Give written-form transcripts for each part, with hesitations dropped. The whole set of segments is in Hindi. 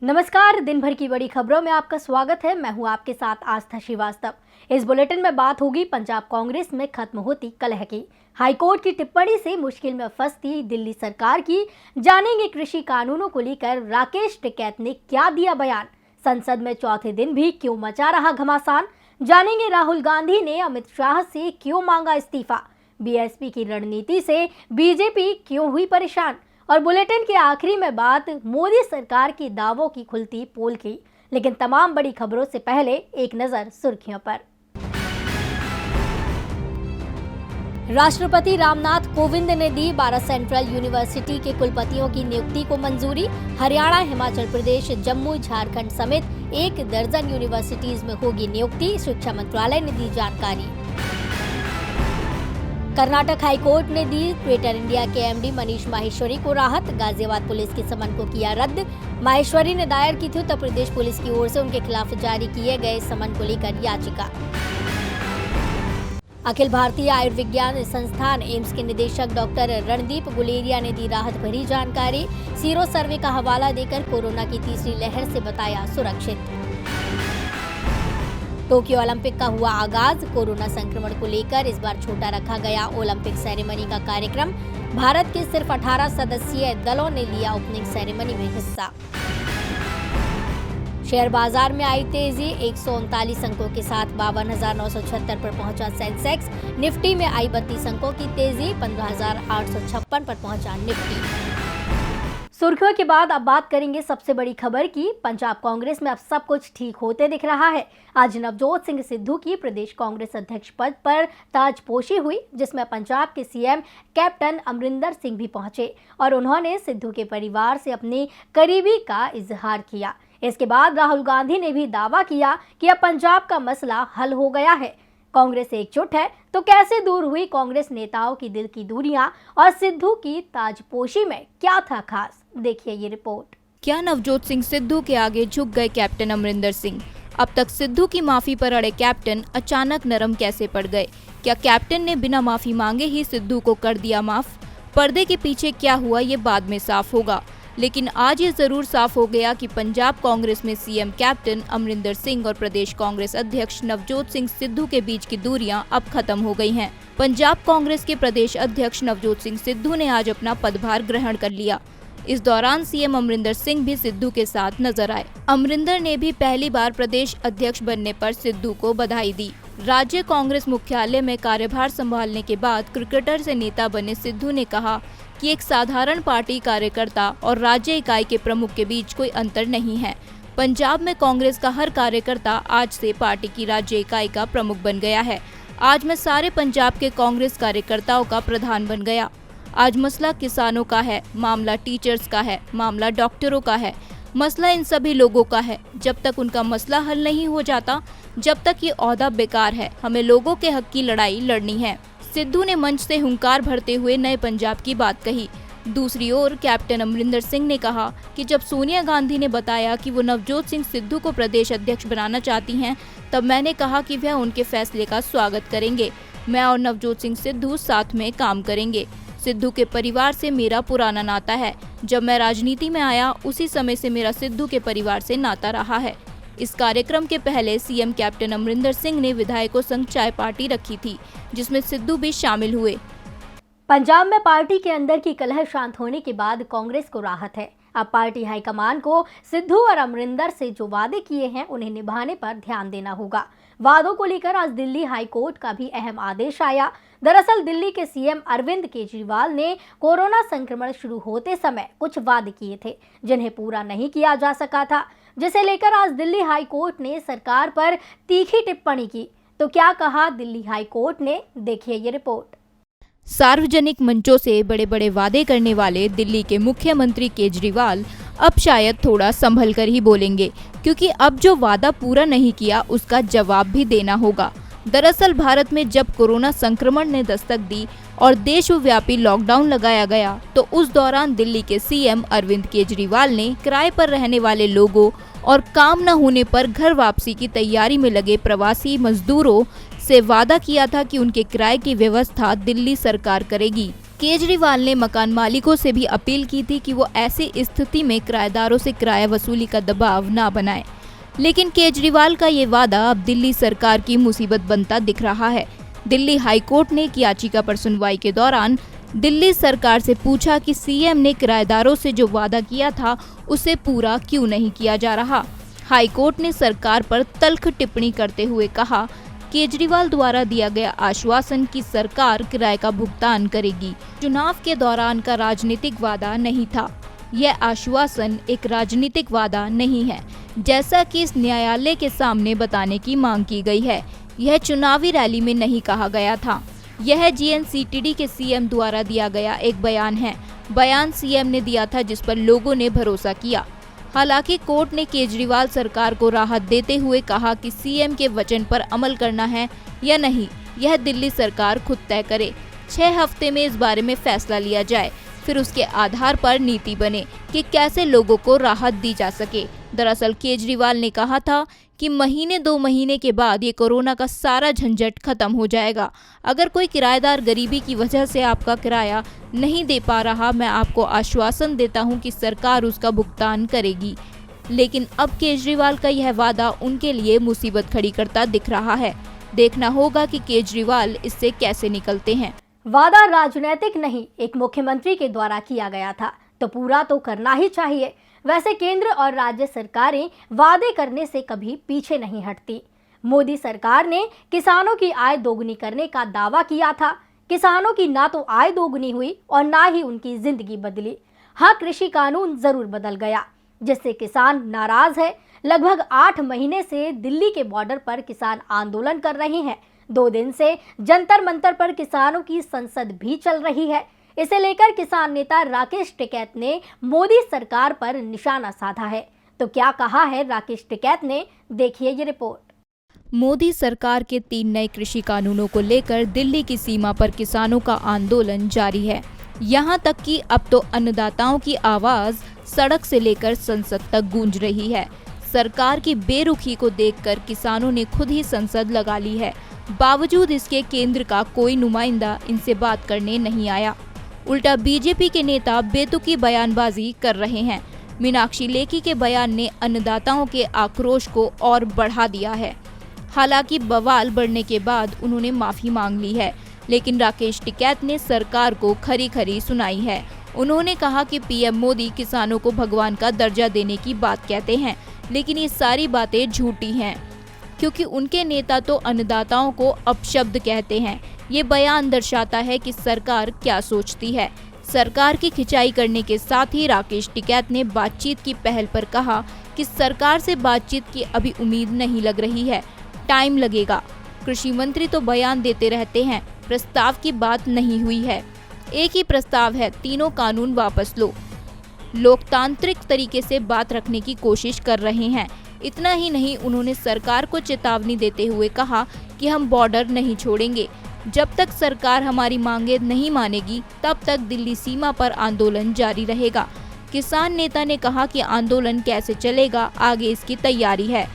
नमस्कार। दिन भर की बड़ी खबरों में आपका स्वागत है। मैं हूं आपके साथ आस्था श्रीवास्तव। इस बुलेटिन में बात होगी पंजाब कांग्रेस में खत्म होती कलह की, हाईकोर्ट की टिप्पणी से मुश्किल में फंसती दिल्ली सरकार की, जानेंगे कृषि कानूनों को लेकर राकेश टिकैत ने क्या दिया बयान, संसद में चौथे दिन भी क्यों मचा रहा घमासान, जानेंगे राहुल गांधी ने अमित शाह से क्यों मांगा इस्तीफा, बीएसपी की रणनीति से बीजेपी क्यों हुई परेशान, और बुलेटिन के आखिरी में बात मोदी सरकार के दावों की खुलती पोल की। लेकिन तमाम बड़ी खबरों से पहले एक नजर सुर्खियों पर। राष्ट्रपति रामनाथ कोविंद ने दी 12 सेंट्रल यूनिवर्सिटी के कुलपतियों की नियुक्ति को मंजूरी। हरियाणा, हिमाचल प्रदेश, जम्मू, झारखंड समेत 1 दर्जन यूनिवर्सिटीज में होगी नियुक्ति, शिक्षा मंत्रालय ने दी जानकारी। कर्नाटक हाईकोर्ट ने दी ट्विटर इंडिया के एमडी मनीष माहेश्वरी को राहत। गाजियाबाद पुलिस के समन को किया रद्द। माहेश्वरी ने दायर की थी उत्तर प्रदेश पुलिस की ओर से उनके खिलाफ जारी किए गए समन को लेकर याचिका। अखिल भारतीय आयुर्विज्ञान संस्थान एम्स के निदेशक डॉक्टर रणदीप गुलेरिया ने दी राहत भरी जानकारी। सीरो सर्वे का हवाला देकर कोरोना की तीसरी लहर से बताया सुरक्षित। टोक्यो ओलंपिक का हुआ आगाज। कोरोना संक्रमण को लेकर इस बार छोटा रखा गया ओलंपिक सेरेमनी का कार्यक्रम। भारत के सिर्फ 18 सदस्यीय दलों ने लिया ओपनिंग सेरेमनी में हिस्सा। शेयर बाजार में आई तेजी, 139 अंकों के साथ 52,976 पर पहुंचा सेंसेक्स। निफ्टी में आई 32 अंकों की तेजी, 15,856 पर पहुंचा निफ्टी। सुर्खियों के बाद अब बात करेंगे सबसे बड़ी खबर की। पंजाब कांग्रेस में अब सब कुछ ठीक होते दिख रहा है। आज नवजोत सिंह सिद्धू की प्रदेश कांग्रेस अध्यक्ष पद पर ताजपोशी हुई, जिसमें पंजाब के सीएम कैप्टन अमरिंदर सिंह भी पहुंचे और उन्होंने सिद्धू के परिवार से अपनी करीबी का इजहार किया। इसके बाद राहुल गांधी ने भी दावा किया कि अब पंजाब का मसला हल हो गया है। कांग्रेस एकजुट है तो कैसे दूर हुई कांग्रेस नेताओं की दिल की दूरियां, और सिद्धू की ताजपोशी में क्या था खास, देखिए ये रिपोर्ट। क्या नवजोत सिंह सिद्धू के आगे झुक गए कैप्टन अमरिंदर सिंह? अब तक सिद्धू की माफी पर अड़े कैप्टन अचानक नरम कैसे पड़ गए? क्या कैप्टन ने बिना माफी मांगे ही सिद्धू को कर दिया माफ? पर्दे के पीछे क्या हुआ ये बाद में साफ होगा, लेकिन आज ये जरूर साफ हो गया कि पंजाब कांग्रेस में सीएम कैप्टन अमरिंदर सिंह और प्रदेश कांग्रेस अध्यक्ष नवजोत सिंह सिद्धू के बीच की दूरियां अब खत्म हो गई हैं। पंजाब कांग्रेस के प्रदेश अध्यक्ष नवजोत सिंह सिद्धू ने आज अपना पदभार ग्रहण कर लिया। इस दौरान सीएम अमरिंदर सिंह भी सिद्धू के साथ नजर आए। अमरिंदर ने भी पहली बार प्रदेश अध्यक्ष बनने पर सिद्धू को बधाई दी। राज्य कांग्रेस मुख्यालय में कार्यभार संभालने के बाद क्रिकेटर से नेता बने सिद्धू ने कहा कि एक साधारण पार्टी कार्यकर्ता और राज्य इकाई के प्रमुख के बीच कोई अंतर नहीं है। पंजाब में कांग्रेस का हर कार्यकर्ता आज से पार्टी की राज्य इकाई का प्रमुख बन गया है। आज मैं सारे पंजाब के कांग्रेस कार्यकर्ताओं का प्रधान बन गया। आज मसला किसानों का है, मामला टीचर्स का है, मामला डॉक्टरों का है, मसला इन सभी लोगों का है। जब तक उनका मसला हल नहीं हो जाता, जब तक ये ओहदा बेकार है। हमें लोगों के हक की लड़ाई लड़नी है। सिद्धू ने मंच से हुंकार भरते हुए नए पंजाब की बात कही। दूसरी ओर कैप्टन अमरिंदर सिंह ने कहा कि जब सोनिया गांधी ने बताया कि वो नवजोत सिंह सिद्धू को प्रदेश अध्यक्ष बनाना चाहती हैं, तब मैंने कहा कि वह उनके फैसले का स्वागत करेंगे। मैं और नवजोत सिंह सिद्धू साथ में काम करेंगे। सिद्धू के परिवार से मेरा पुराना नाता है। जब मैं राजनीति में आया उसी समय से मेरा सिद्धू के परिवार से नाता रहा है। इस कार्यक्रम के पहले सीएम कैप्टन अमरिंदर सिंह ने विधायकों संग चाय पार्टी रखी थी, जिसमें सिद्धू भी शामिल हुए। पंजाब में पार्टी के अंदर की कलह शांत होने के बाद कांग्रेस को राहत है। अब पार्टी हाईकमान को सिद्धू और अमरिंदर से जो वादे किए हैं उन्हें निभाने पर ध्यान देना होगा। वादों को लेकर आज दिल्ली हाईकोर्ट का भी अहम आदेश आया। दरअसल दिल्ली के सीएम अरविंद केजरीवाल ने कोरोना संक्रमण शुरू होते समय कुछ वादे किए थे, जिन्हें पूरा नहीं किया जा सका था, जिसे लेकर आज दिल्ली हाईकोर्ट ने सरकार पर तीखी टिप्पणी की। तो क्या कहा दिल्ली हाईकोर्ट ने, देखिए ये रिपोर्ट। सार्वजनिक मंचों से बड़े बड़े वादे करने वाले दिल्ली के मुख्यमंत्री केजरीवाल अब शायद थोड़ा संभल कर ही बोलेंगे, क्योंकि अब जो वादा पूरा नहीं किया उसका जवाब भी देना होगा। दरअसल भारत में जब कोरोना संक्रमण ने दस्तक दी और देशव्यापी लॉकडाउन लगाया गया, तो उस दौरान दिल्ली के सीएम अरविंद केजरीवाल ने किराए पर रहने वाले लोगों और काम न होने पर घर वापसी की तैयारी में लगे प्रवासी मजदूरों से वादा किया था कि उनके किराए की व्यवस्था दिल्ली सरकार करेगी। केजरीवाल ने मकान मालिकों से भी अपील की थी कि वो ऐसी स्थिति में किराएदारों से किराया वसूली का दबाव ना बनाएं। लेकिन केजरीवाल का ये वादा अब दिल्ली सरकार की मुसीबत बनता दिख रहा है। दिल्ली हाईकोर्ट ने एक याचिका पर सुनवाई के दौरान दिल्ली सरकार से पूछा कि सीएम ने किराएदारों से जो वादा किया था उसे पूरा क्यों नहीं किया जा रहा। हाईकोर्ट ने सरकार पर तल्ख टिप्पणी करते हुए कहा, केजरीवाल द्वारा दिया गया आश्वासन कि सरकार किराए का भुगतान करेगी चुनाव के दौरान का राजनीतिक वादा नहीं था। यह आश्वासन एक राजनीतिक वादा नहीं है, जैसा कि इस न्यायालय के सामने बताने की मांग की गई है। यह चुनावी रैली में नहीं कहा गया था। यह जीएनसीटीडी के सीएम द्वारा दिया गया एक बयान है। बयान सीएम ने दिया था जिस पर लोगों ने भरोसा किया। हालांकि कोर्ट ने केजरीवाल सरकार को राहत देते हुए कहा कि सीएम के वचन पर अमल करना है या नहीं, यह दिल्ली सरकार खुद तय करे। 6 हफ्ते में इस बारे में फैसला लिया जाए, फिर उसके आधार पर नीति बने कि कैसे लोगों को राहत दी जा सके। दरअसल केजरीवाल ने कहा था कि महीने 2 महीने के बाद ये कोरोना का सारा झंझट खत्म हो जाएगा। अगर कोई किराएदार गरीबी की वजह से आपका किराया नहीं दे पा रहा, मैं आपको आश्वासन देता हूं कि सरकार उसका भुगतान करेगी। लेकिन अब केजरीवाल का यह वादा उनके लिए मुसीबत खड़ी करता दिख रहा है। देखना होगा कि केजरीवाल इससे कैसे निकलते हैं। वादा राजनीतिक नहीं, एक मुख्यमंत्री के द्वारा किया गया था तो पूरा तो करना ही चाहिए। वैसे केंद्र और राज्य सरकारें वादे करने से कभी पीछे नहीं हटती। मोदी सरकार ने किसानों की आय दोगुनी करने का दावा किया था। किसानों की ना तो आय दोगुनी हुई और ना ही उनकी जिंदगी बदली। हाँ, कृषि कानून जरूर बदल गया, जिससे किसान नाराज है। लगभग 8 महीने से दिल्ली के बॉर्डर पर किसान आंदोलन कर रहे हैं। 2 दिन से जंतर मंतर पर किसानों की संसद भी चल रही है। इसे लेकर किसान नेता राकेश टिकैत ने मोदी सरकार पर निशाना साधा है। तो क्या कहा है राकेश टिकैत ने, देखिए ये रिपोर्ट। मोदी सरकार के 3 नए कृषि कानूनों को लेकर दिल्ली की सीमा पर किसानों का आंदोलन जारी है। यहां तक कि अब तो अन्नदाताओं की आवाज सड़क से लेकर संसद तक गूंज रही है। सरकार की बेरुखी को देखकर किसानों ने खुद ही संसद लगा ली है। बावजूद इसके केंद्र का कोई नुमाइंदा इनसे बात करने नहीं आया। उल्टा बीजेपी के नेता बेतुकी बयानबाजी कर रहे हैं। मीनाक्षी लेखी के बयान ने अन्नदाताओं के आक्रोश को और बढ़ा दिया है। हालांकि बवाल बढ़ने के बाद उन्होंने माफी मांग ली है, लेकिन राकेश टिकैत ने सरकार को खरी खरी सुनाई है। उन्होंने कहा कि पीएम मोदी किसानों को भगवान का दर्जा देने की बात कहते हैं, लेकिन ये सारी बातें झूठी हैं, क्योंकि उनके नेता तो अन्नदाताओं को अपशब्द कहते हैं। ये बयान दर्शाता है कि सरकार क्या सोचती है। सरकार की खिंचाई करने के साथ ही राकेश टिकैत ने बातचीत की पहल पर कहा कि सरकार से बातचीत की अभी उम्मीद नहीं लग रही है, टाइम लगेगा। कृषि मंत्री तो बयान देते रहते हैं, प्रस्ताव की बात नहीं हुई है। एक ही प्रस्ताव है, तीनों कानून वापस लो। लोकतांत्रिक तरीके से बात रखने की कोशिश कर रहे हैं। इतना ही नहीं, उन्होंने सरकार को चेतावनी देते हुए कहा कि हम बॉर्डर नहीं छोड़ेंगे। जब तक सरकार हमारी मांगे नहीं मानेगी, तब तक दिल्ली सीमा पर आंदोलन जारी रहेगा। किसान नेता ने कहा कि आंदोलन कैसे चलेगा, आगे इसकी तैयारी है।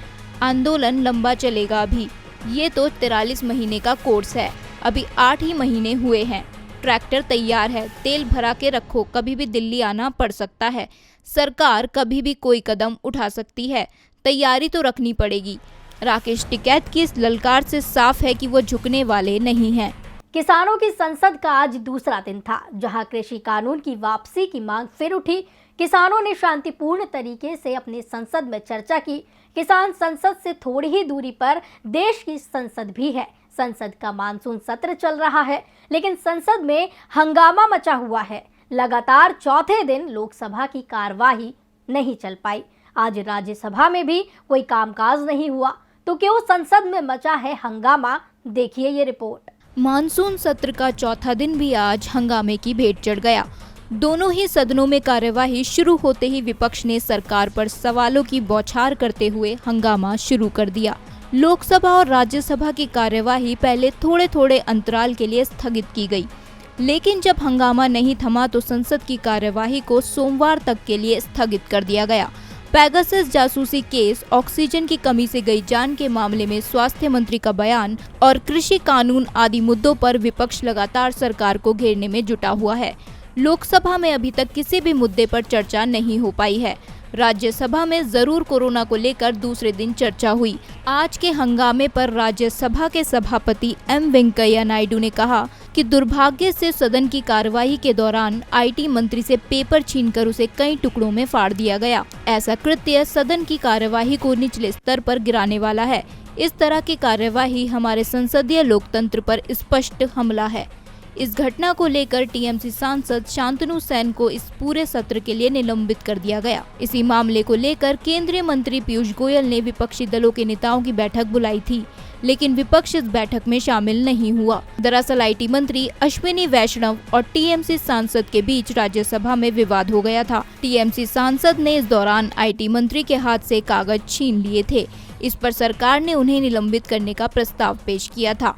आंदोलन लंबा चलेगा। अभी ये तो 43 महीने का कोर्स है, अभी 8 ही महीने हुए हैं। ट्रैक्टर तैयार है, तेल भरा के रखो, कभी भी दिल्ली आना पड़ सकता है। सरकार कभी भी कोई कदम उठा सकती है, तैयारी तो रखनी पड़ेगी। राकेश टिकैत की इस ललकार से साफ है कि वो झुकने वाले नहीं हैं। किसानों की संसद का आज दूसरा दिन था, जहां कृषि कानून की वापसी की मांग फिर उठी। किसानों ने शांतिपूर्ण तरीके से अपनी संसद में चर्चा की। किसान संसद से थोड़ी ही दूरी पर देश की संसद भी है। संसद का मानसून सत्र चल रहा है, लेकिन संसद में हंगामा मचा हुआ है। लगातार चौथे दिन लोकसभा की कार्यवाही नहीं चल पाई। आज राज्यसभा में भी कोई कामकाज नहीं हुआ। तो क्यों संसद में मचा है हंगामा, देखिए ये रिपोर्ट। मानसून सत्र का चौथा दिन भी आज हंगामे की भेंट चढ़ गया। दोनों ही सदनों में कार्यवाही शुरू होते ही विपक्ष ने सरकार पर सवालों की बौछार करते हुए हंगामा शुरू कर दिया। लोकसभा और राज्यसभा की कार्यवाही पहले थोड़े थोड़े अंतराल के लिए स्थगित की गई, लेकिन जब हंगामा नहीं थमा तो संसद की कार्यवाही को सोमवार तक के लिए स्थगित कर दिया गया। पैगासस जासूसी केस, ऑक्सीजन की कमी से गई जान के मामले में स्वास्थ्य मंत्री का बयान और कृषि कानून आदि मुद्दों पर विपक्ष लगातार सरकार को घेरने में जुटा हुआ है। लोकसभा में अभी तक किसी भी मुद्दे पर चर्चा नहीं हो पाई है। राज्यसभा में जरूर कोरोना को लेकर दूसरे दिन चर्चा हुई। आज के हंगामे पर राज्यसभा के सभापति एम वेंकैया नायडू ने कहा कि दुर्भाग्य से सदन की कार्यवाही के दौरान आईटी मंत्री से पेपर छीनकर उसे कई टुकड़ों में फाड़ दिया गया। ऐसा कृत्य सदन की कार्यवाही को निचले स्तर पर गिराने वाला है। इस तरह की कार्यवाही हमारे संसदीय लोकतंत्र पर स्पष्ट हमला है। इस घटना को लेकर टीएमसी सांसद शांतनु सेन को इस पूरे सत्र के लिए निलंबित कर दिया गया। इसी मामले को लेकर केंद्रीय मंत्री पीयूष गोयल ने विपक्षी दलों के नेताओं की बैठक बुलाई थी, लेकिन विपक्ष इस बैठक में शामिल नहीं हुआ। दरअसल आईटी मंत्री अश्विनी वैष्णव और टीएमसी सांसद के बीच राज्यसभा में विवाद हो गया था। टीएमसी सांसद ने इस दौरान आईटी मंत्री के हाथ से कागज छीन लिए थे। इस पर सरकार ने उन्हें निलंबित करने का प्रस्ताव पेश किया था।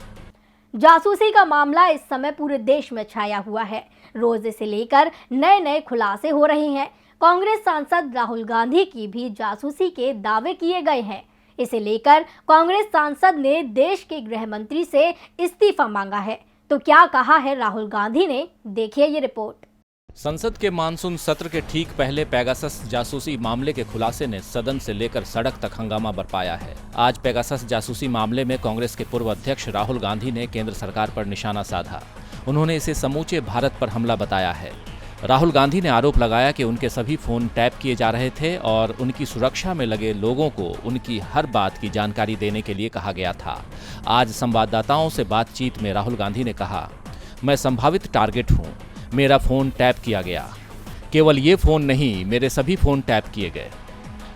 जासूसी का मामला इस समय पूरे देश में छाया हुआ है। रोज इसे लेकर नए नए खुलासे हो रहे हैं। कांग्रेस सांसद राहुल गांधी की भी जासूसी के दावे किए गए हैं। इसे लेकर कांग्रेस सांसद ने देश के गृह मंत्री से इस्तीफा मांगा है। तो क्या कहा है राहुल गांधी ने, देखिए ये रिपोर्ट। संसद के मानसून सत्र के ठीक पहले पैगासस जासूसी मामले के खुलासे ने सदन से लेकर सड़क तक हंगामा बरपाया है। आज पैगासस जासूसी मामले में कांग्रेस के पूर्व अध्यक्ष राहुल गांधी ने केंद्र सरकार पर निशाना साधा। उन्होंने इसे समूचे भारत पर हमला बताया है। राहुल गांधी ने आरोप लगाया कि उनके सभी फोन टैप किए जा रहे थे और उनकी सुरक्षा में लगे लोगों को उनकी हर बात की जानकारी देने के लिए कहा गया था। आज संवाददाताओं से बातचीत में राहुल गांधी ने कहा, मैं संभावित टारगेट हूँ, मेरा फोन टैप किया गया। केवल ये फोन नहीं, मेरे सभी फोन टैप किए गए।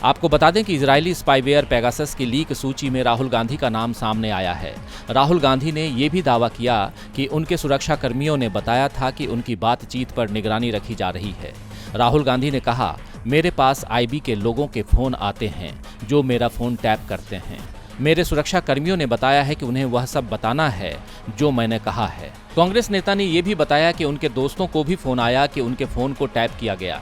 आपको बता दें कि इजरायली स्पाईवेयर पैगासस की लीक सूची में राहुल गांधी का नाम सामने आया है। राहुल गांधी ने ये भी दावा किया कि उनके सुरक्षा कर्मियों ने बताया था कि उनकी बातचीत पर निगरानी रखी जा रही है। राहुल गांधी ने कहा, मेरे पास आईबी के लोगों के फोन आते हैं जो मेरा फोन टैप करते हैं। मेरे सुरक्षा कर्मियों ने बताया है कि उन्हें वह सब बताना है जो मैंने कहा है। कांग्रेस नेता ने यह भी बताया कि उनके दोस्तों को भी फोन आया कि उनके फोन को टैप किया गया।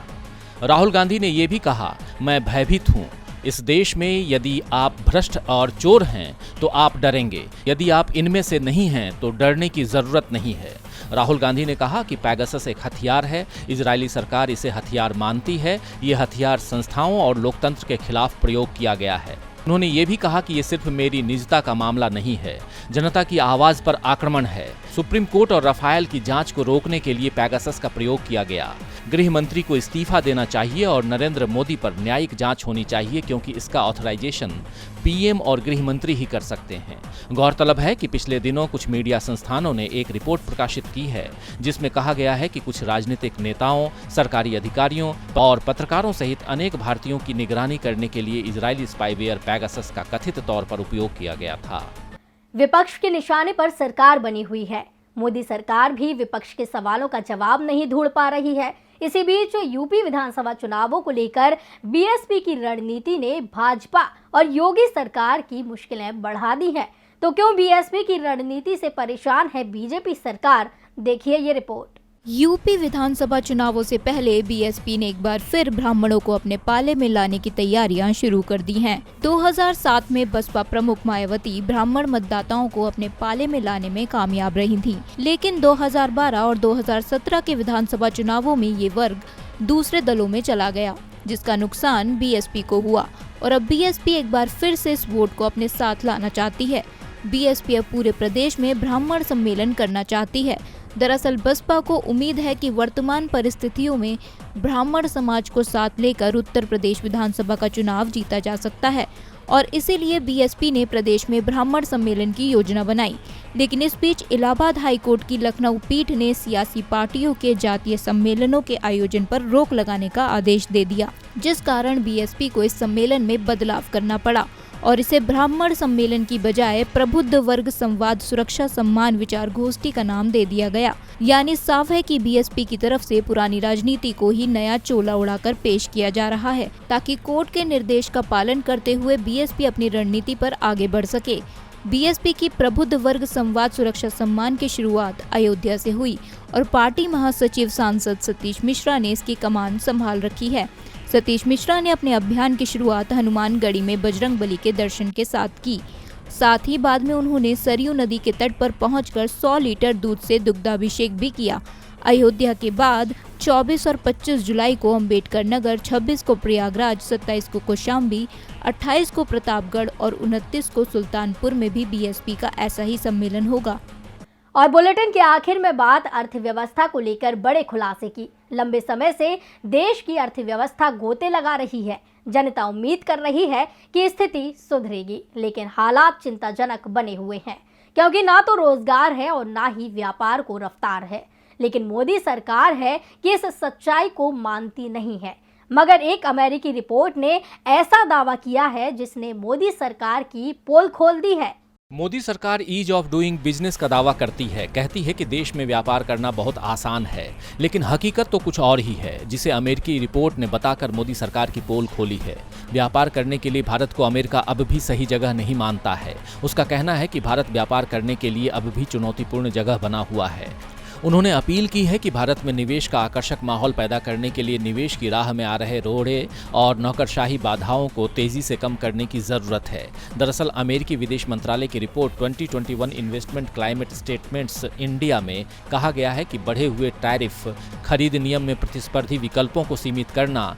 राहुल गांधी ने यह भी कहा, मैं भयभीत हूं। इस देश में यदि आप भ्रष्ट और चोर हैं तो आप डरेंगे, यदि आप इनमें से नहीं हैं तो डरने की जरूरत नहीं है। राहुल गांधी ने कहा कि पैगासस एक हथियार है, इजरायली सरकार इसे हथियार मानती है। ये हथियार संस्थाओं और लोकतंत्र के खिलाफ प्रयोग किया गया है। उन्होंने ये भी कहा कि ये सिर्फ मेरी निजता का मामला नहीं है, जनता की आवाज पर आक्रमण है। सुप्रीम कोर्ट और राफेल की जांच को रोकने के लिए पैगासस का प्रयोग किया गया। गृह मंत्री को इस्तीफा देना चाहिए और नरेंद्र मोदी पर न्यायिक जांच होनी चाहिए, क्योंकि इसका ऑथराइजेशन पीएम और गृह मंत्री ही कर सकते हैं। गौरतलब है कि पिछले दिनों कुछ मीडिया संस्थानों ने एक रिपोर्ट प्रकाशित की है जिसमें कहा गया है कि कुछ राजनीतिक नेताओं, सरकारी अधिकारियों और पत्रकारों सहित अनेक भारतीयों की निगरानी करने के लिए इजरायली स्पाईवेयर पैगासस का कथित तौर पर उपयोग किया गया था। विपक्ष के निशाने पर सरकार बनी हुई है। मोदी सरकार भी विपक्ष के सवालों का जवाब नहीं ढूंढ पा रही है। इसी बीच यूपी विधानसभा चुनावों को लेकर बीएसपी की रणनीति ने भाजपा और योगी सरकार की मुश्किलें बढ़ा दी हैं। तो क्यों बीएसपी की रणनीति से परेशान है बीजेपी सरकार, देखिए ये रिपोर्ट। यूपी विधानसभा चुनावों से पहले बीएसपी ने एक बार फिर ब्राह्मणों को अपने पाले में लाने की तैयारियां शुरू कर दी हैं। 2007 में बसपा प्रमुख मायावती ब्राह्मण मतदाताओं को अपने पाले में लाने में कामयाब रही थी, लेकिन 2012 और 2017 के विधानसभा चुनावों में ये वर्ग दूसरे दलों में चला गया, जिसका नुकसान बीएसपी को हुआ और अब बीएसपी एक बार फिर से इस वोट को अपने साथ लाना चाहती है। बीएसपी अब पूरे प्रदेश में ब्राह्मण सम्मेलन करना चाहती है। दरअसल बसपा को उम्मीद है कि वर्तमान परिस्थितियों में ब्राह्मण समाज को साथ लेकर उत्तर प्रदेश विधानसभा का चुनाव जीता जा सकता है और इसीलिए बीएसपी ने प्रदेश में ब्राह्मण सम्मेलन की योजना बनाई। लेकिन इस बीच इलाहाबाद हाईकोर्ट की लखनऊ पीठ ने सियासी पार्टियों के जातीय सम्मेलनों के आयोजन पर रोक लगाने का आदेश दे दिया, जिस कारण बीएसपी को इस सम्मेलन में बदलाव करना पड़ा और इसे ब्राह्मण सम्मेलन की बजाय प्रबुद्ध वर्ग संवाद सुरक्षा सम्मान विचार गोष्ठी का नाम दे दिया गया। यानी साफ है कि बीएसपी की तरफ से पुरानी राजनीति को ही नया चोला उड़ाकर पेश किया जा रहा है, ताकि कोर्ट के निर्देश का पालन करते हुए बीएसपी अपनी रणनीति पर आगे बढ़ सके। बीएसपी की प्रबुद्ध वर्ग संवाद सुरक्षा सम्मान की शुरुआत अयोध्या से हुई और पार्टी महासचिव सांसद सतीश मिश्रा ने इसकी कमान संभाल रखी है। सतीश मिश्रा ने अपने अभियान की शुरुआत हनुमानगढ़ी में बजरंगबली के दर्शन के साथ की। साथ ही बाद में उन्होंने सरयू नदी के तट पर पहुंचकर 100 लीटर दूध से दुग्धाभिषेक भी किया। अयोध्या के बाद 24 और 25 जुलाई को अंबेडकर नगर, 26 को प्रयागराज, 27 को कौशाम्बी, 28 को प्रतापगढ़ और 29 को सुल्तानपुर में भी बीएसपी का ऐसा ही सम्मेलन होगा। और बुलेटिन के आखिर में बात अर्थव्यवस्था को लेकर बड़े खुलासे की। लंबे समय से देश की अर्थव्यवस्था गोते लगा रही है। जनता उम्मीद कर रही है कि स्थिति सुधरेगी, लेकिन हालात चिंताजनक बने हुए हैं, क्योंकि ना तो रोजगार है और ना ही व्यापार को रफ्तार है। लेकिन मोदी सरकार है कि इस सच्चाई को मानती नहीं है। मगर एक अमेरिकी रिपोर्ट ने ऐसा दावा किया है जिसने मोदी सरकार की पोल खोल दी है। मोदी सरकार ईज ऑफ डूइंग बिजनेस का दावा करती है, कहती है कि देश में व्यापार करना बहुत आसान है, लेकिन हकीकत तो कुछ और ही है, जिसे अमेरिकी रिपोर्ट ने बताकर मोदी सरकार की पोल खोली है। व्यापार करने के लिए भारत को अमेरिका अब भी सही जगह नहीं मानता है। उसका कहना है कि भारत व्यापार करने के लिए अब भी चुनौतीपूर्ण जगह बना हुआ है। उन्होंने अपील की है कि भारत में निवेश का आकर्षक माहौल पैदा करने के लिए निवेश की राह में आ रहे रोड़े और नौकरशाही बाधाओं को तेजी से कम करने की जरूरत है। दरअसल अमेरिकी विदेश मंत्रालय की report 2021 investment climate statements India में कहा गया है कि बढ़े हुए टैरिफ, खरीद नियम में प्रतिस्पर्धी विकल्पों को सीमित करना,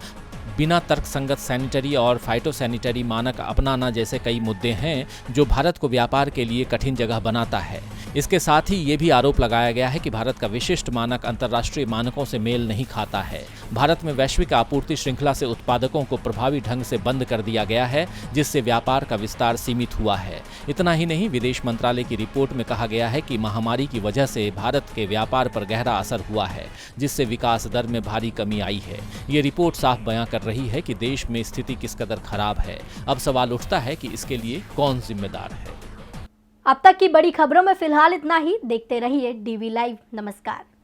बिना तर्कसंगत सैनिटरी और फाइटोसैनिटरी मानक अपनाना जैसे कई मुद्दे हैं जो भारत को व्यापार के लिए कठिन जगह बनाता है। इसके साथ ही ये भी आरोप लगाया गया है कि भारत का विशिष्ट मानक अंतर्राष्ट्रीय मानकों से मेल नहीं खाता है। भारत में वैश्विक आपूर्ति श्रृंखला से उत्पादकों को प्रभावी ढंग से बंद कर दिया गया है, जिससे व्यापार का विस्तार सीमित हुआ है। इतना ही नहीं, विदेश मंत्रालय की रिपोर्ट में कहा गया है कि महामारी की वजह से भारत के व्यापार पर गहरा असर हुआ है, जिससे विकास दर में भारी कमी आई है। ये रिपोर्ट साफ बयां कर रही है कि देश में स्थिति किस कदर खराब है। अब सवाल उठता है कि इसके लिए कौन जिम्मेदार है। अब तक की बड़ी खबरों में फिलहाल इतना ही। देखते रहिए डीवी लाइव। नमस्कार।